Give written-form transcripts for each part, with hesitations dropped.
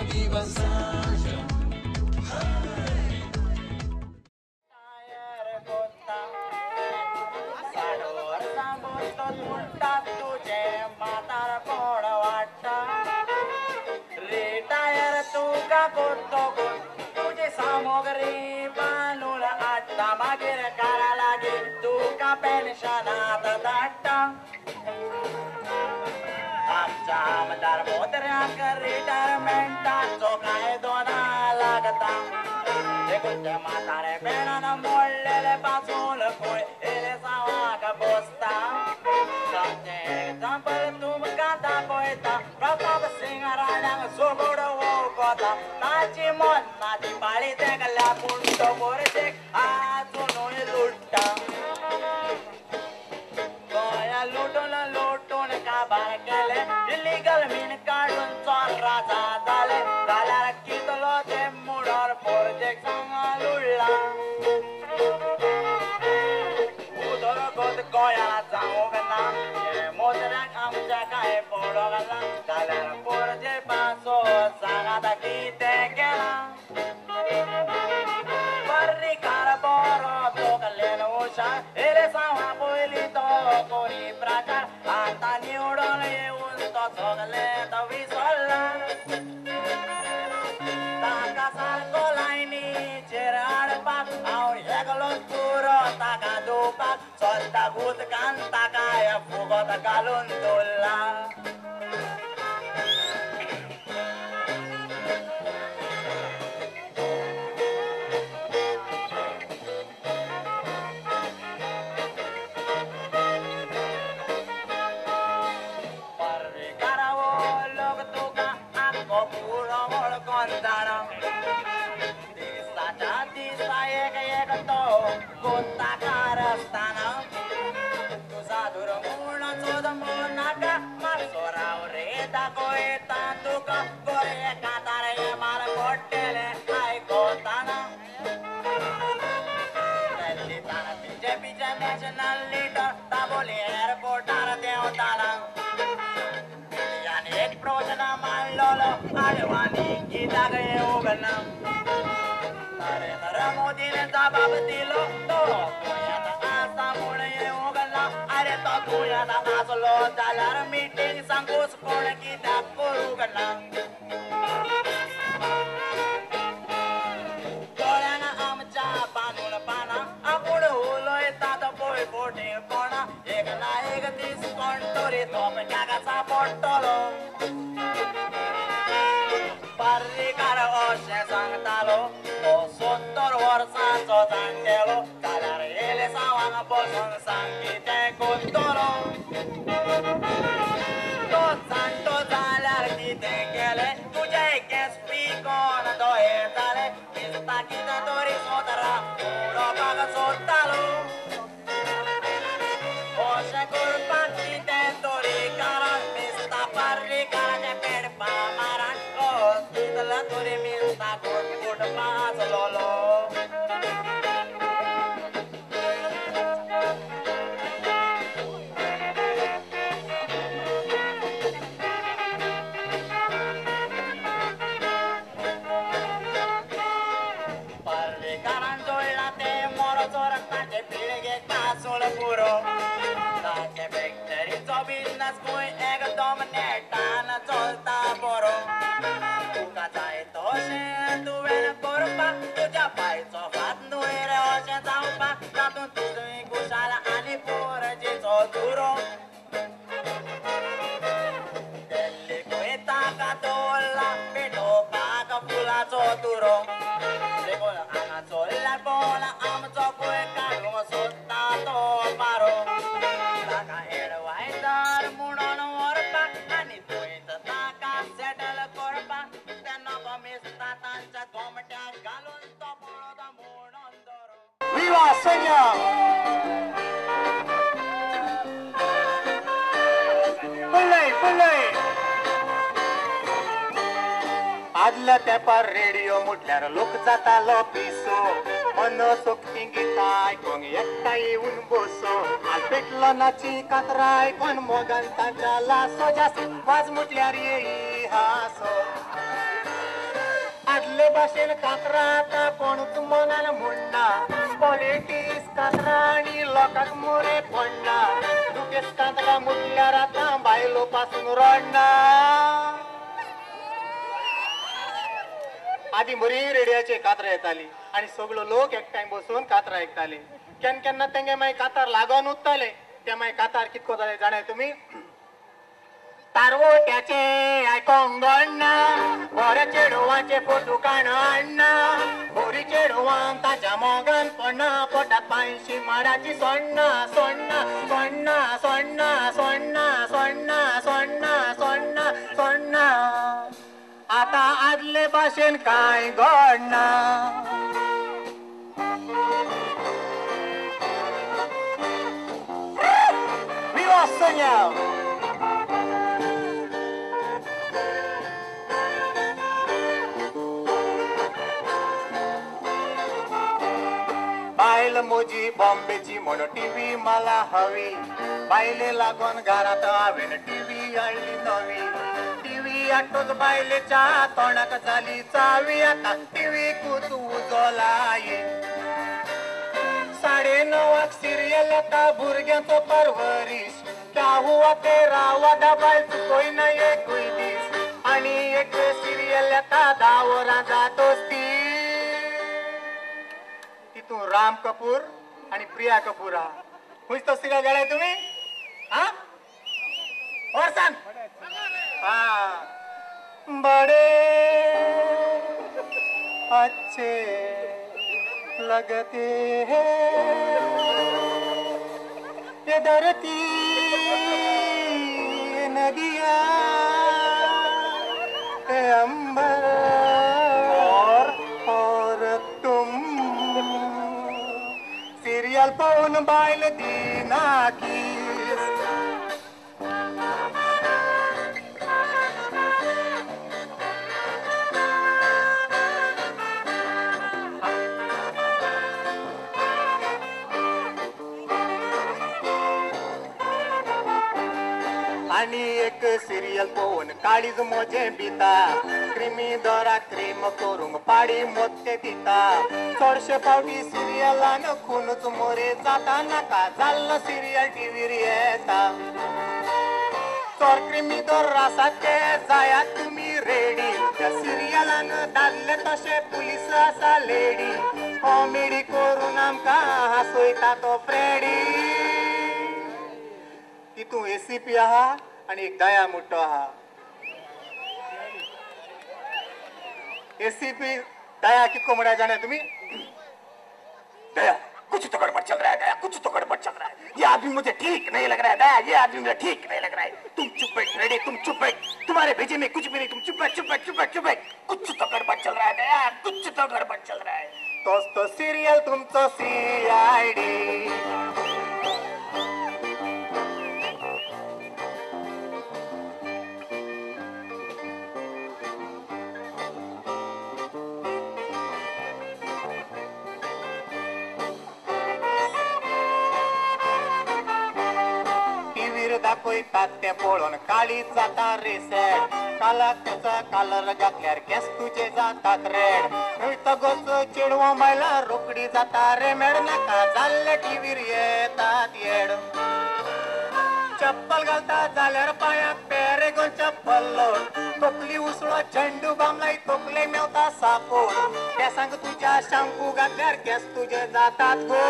viva Sasha. Retire तू का करतो तुझे सामग्री बांधून आत्ता मागेर करा लागेल तू का पेन्शनात दाटा आमच्या आमदार मोत्र्याक रिटायरमेंटाचो कायदो ना लागता देखून म्हातारे बेणान मोडलेले पासून कोण येले सावाक बसता एक्झाम्पल तुमकां दाखयता प्रताप सिंग राण्याक सोगोड वळखता ताची मन्नाची पाळी तेका लागून तो बोरशेक आजूनय लुट्टा गोंया लुटून लुटून काबार केले इलिगल मीन काडून चोरां जाताले जाल्यार कितलो ते मुडोर प्रोजेक्ट सांगा लुडला उदरगत गोंयाला जावंक ना मोजऱ्याक आमच्या काय पडो घाला जाल्यार पोरजे पासो सांगात कितें केला पर्रीकार बरो तोकलेन हुशार येले सावा पयलीं तो कोणी प्रचार आतां निवडून येवन तो सगले तो विसरला ताका सारको लायनीचेर हाडपाक हांव एकलोच पुरो ताका दिवपाक सोदता उदकान ताका हे फुगत घालून दवरला पर्रीकारा वो लोक तुका आख्खो पुरो वळखून जाणा दिसाच्या दिसा एक तो कोत्ताकार आसतना तुझा दुर्गुण चोद नाका मातसो राव रे दाखयता तुका गोरे कांतार हे मार पडटले आयकताना दिल्लीतान बीजेपीचे नॅशनल लिडर दाबोली एअरपोर्टार देंवताना एक प्रश्न मांडलो आडवाणी कित्याक येवंक ना नरेंद्र मोदीने जबाब दिलो तो गोंयांत आसा म्हूण येवंक ना अरे तो गोंयांत आसलो जाल्यार मिटींग सांगूच कोण कित्याक करूंक ना दोळ्यान आमच्या बांदून पाना आपूण उलयतात पळय फोटींगपणा एक ना एक दीस कोण तरी तोपक्याक सापडटलो पर्रीकार अशें सांगतालो तो 70 वर्सांचो जाण्टेलो जाल्यार येले सावांग बसून सांग कितें करतलो तो जाणटो जाल्यार कितें केलें तुजे केंसपी कोण दोयेताले दिसता कितें तरी सोदरा उडोवपाक सोदतालो अशें करपाक कितें तरी कारण दिसता पर्रीकाराचे पेडपा मारान कितलो तरी मिसता गुटगुटपा आसलोलो पर्रीकारान जोडला ते मोरोचो रक्ताचे पिळगेक पासून पुरो ताचे फॅक्टरीचो बिझनस खंय एकदम नेटान चलता बरो तुका जाय तशें तुवें करपाक तुज्या पांयचो फात न्हय रे अशें जावपाक तातूंत तुजूय खुशाल आनी पोरजेचो दुरो दिल्लीकूय ताका दवरला पेटोवपाक फुलाचो दुरो देखून हांगा चल्ल्यार पळोवन आमचो खंय काडूंक सोदता तो पारो ताका एडवायजर म्हणून व्हरपाक आनी थंयच ताका सेटल करपाक तेन्ना तो मिसता तांच्या गोमट्याक घालून तो पळोद म्हणून दरो Viva Seña! Pulley! आदल्या तेंपार रेडिओ म्हटल्यार लोक जातालो पिसो मन सोक्ती गीताय कोण एकटा येऊन बसो आज पेटलो नाची कातराय कोण मोगन तांच्या लासो जास्त वाज मुटल्यार येई हासो आदले भाशेन कातरा आता कोणूच मनान म्हणना पॉलिटिक्स कातरा आणि लोकांक मोरे पडना दुखेस कातरा मुटल्यार आता बायलो पासून रडना आधी बरी रेडियाचे कातरां येताली आणि सगळो लोक एकठांय बसून कातरां आयकताले केन्ना तेंगे मागीर कातार लागोन उरताले ते मागीर कातार कितको जाले जाणाय तुमी तारवोट्याचे आयकोंक गणना बऱ्या चेडवाचे फोटो काण हाडना बोरी चेडवान ताच्या मोगान पडना पोटात पांयशी माडाची सोण्णा सोण्णा सोण्णा सोण्णा सोण्णा सोण्णा सोण्णा सोण्णा सोण्णा आता आदले भाशेन कांय घडना बायल मोजी बॉम्बेची म्हणून टीव्ही मला हवी बायले लागून घरात हांवें टीव्ही हाडली नवी टीव्ही हाडटूच बायलेच्या तोंडाक जाली चावी आता टीव्ही कूच उजो लाये 9:30 सिरियल येता भुरग्यांचो परवरीश क्या हुआ तेरा वादा बायल चुकोयना एकूय दीस आनी एक सिरियल येता 10 वरां जातोच ती तितून राम कपूर आणि प्रिया कपूर आहा खुंयच तो सिरियल गेलाय तुम्ही हा और सांग बड़े अच्छे लगते हैं ये धरती नदियाँ अंबर और तुम सीरियल पाहून बायल दीना किस आणि एक सिरियल पोवन काळीज मोजे बिता क्रिमी दोरा क्रीम करूंक पाडी मोते दिता चडशे फावटी सिरियलान खूनच मोरे जाता नाका जाल्लो सिरियल टीव्हीर येता चोर क्रिमी दोर आसात ते जायात तुमी रेडी त्या सिरियलान दादले तशे पुलीस आसा लेडी कॉमेडी करून आमकां हांसयता तो फ्रेडी तितू एसीपी आहा आणि एक दया मोठो आहा एसीपी दया कितको म्हणा जाणे तुम्ही दया कुछ तो गड़बड़ चल रहा है दया कुछ तो गड़बड़ चल रहा है ये आदमी मुझे ठीक नहीं लग रहा है दया ये आदमी मुझे ठीक नहीं लग रहा है तुम चुप बैठ रेडी तुम चुप बैठ तुम्हारे भेजे में कुछ भी नहीं तुम चुप बैठ चुप बैठ चुप बैठ चुप बैठ कुछ तो गड़बड़ चल रहा है दया कुछ तो गड़बड़ चल रहा है तोच तो सिरियल तुमचो CID दाखयतात ते पळोवन काळी जाता रेसेड कालाक त्याचा कलर घातल्यार केस तुझे जातात रेड तगोच चेडवो बायला रोकडी जाता रेमेड नाका जाल्ले टीव्हीर येतात येड चप्पल घालता जाल्यार पांयाक पेरेगोन चप्पल लोट तोकली उसळो झेंडू बामलाई तोकले मेवता सापोर केसांक तुझ्या शॅम्पू घातल्यार केस तुझे जातात गो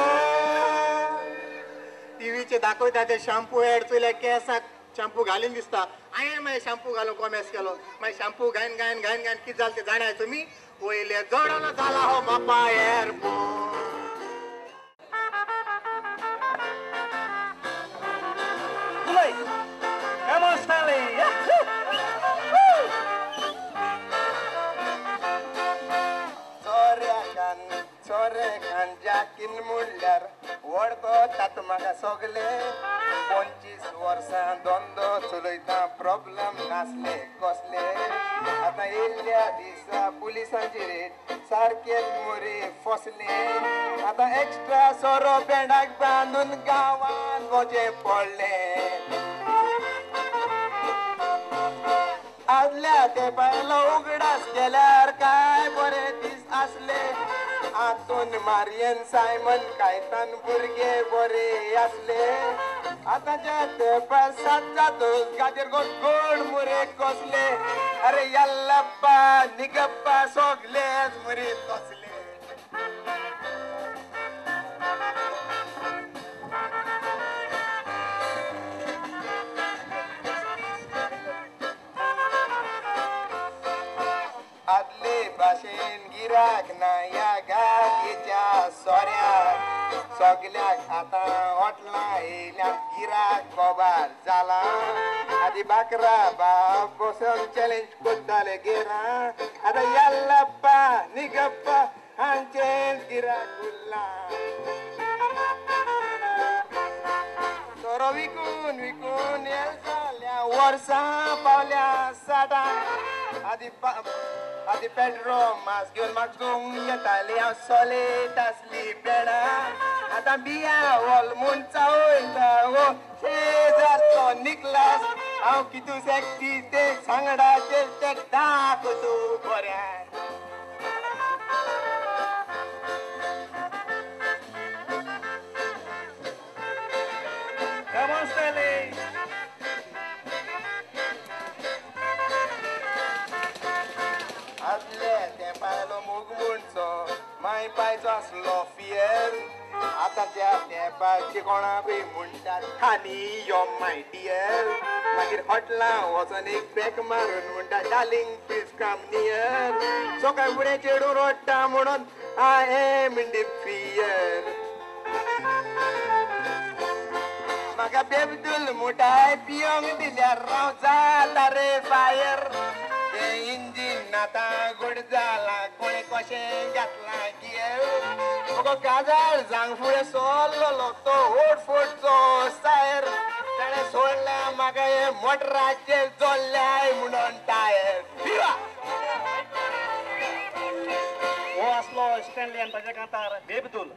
टीव्हीचे दाखवता ते शॅम्पू एड चुले केसाक शॅम्पू घालीन दिसता हांवें मागीर शॅम्पू घालून कॉमेस केलो मागीर शॅम्पू घायन घायन घायन घायन कितें जालें तें जाणाय तुमी वयले जडोन जाला हो बापा एअरपोर्ट चोरे गांजा किन म्हणल्यार वडको तात म्हाका सगले 25 वर्सां दोंदो चलयता प्रॉब्लेम नासले कसले आतां येयल्ल्या दिसा पुलिसांची रेट सारके मोरे फसले आतां एक्स्ट्रा सोरो पेंडाक बांदून गांवान गोजे पडले आदल्या तेंपायलो उगडास केल्यार काय बरे दीस आसले आतून मारियन सायमन कायतान भुरगे बरे आसले आतांच्या तेंपार सातच्या गादीर गोड मुरे कसले अरे यल्लप्पा निगप्पा सोगलेच मुरे कसले आदले भाशेन गिराक ना या गाडयेच्या सोऱ्याक सगल्याक आतां हॉटलां येयल्या गिराक कोबार जाला आदी बाकरा बाप बसून चॅलेंज करताले गेरा आतां यल्लप्पा निगप्पा हांचेच गिराक उरला सोरो विकून विकून येल जाल्या वर्सां पावल्या साठांक आदी पेट्रोल मास घेवन म्हाका येताली हांव सोलेत आसली पेडा आतां बिया वॉल म्हूण चावयता वो शेजारचो निकलास हांव कितू सेक्टी ते सांगडाचेर ते दाखोतू बऱ्या आदले तेंपायलो मोग म्हणचो माय पायचो आसलो फियर आतांच्या तेंपाची कोणाकूय म्हणटात खानी यो माय डियर मागीर हॉटलां वचोन एक बॅक मारून म्हणटा डार्लिंग प्लीज कम नियर सकाळ फुडें चेडूं रडटा म्हणून आय एम इन फियर म्हाका बेबदूल मुठाय पियोंक दिल्यार राव जाता रे फायर ते इंजीन आतां गुड जाला कोणे कशें घातला गियर म्हाका काजार जांग फुडें सोल्लो तो ओटफोटचो सायर ताणें सोडला म्हाका हे मोटराचेर जोडल्याय म्हणून टायर हो आसलो स्टॅनली आनी ताच्या कांतार बेबदूल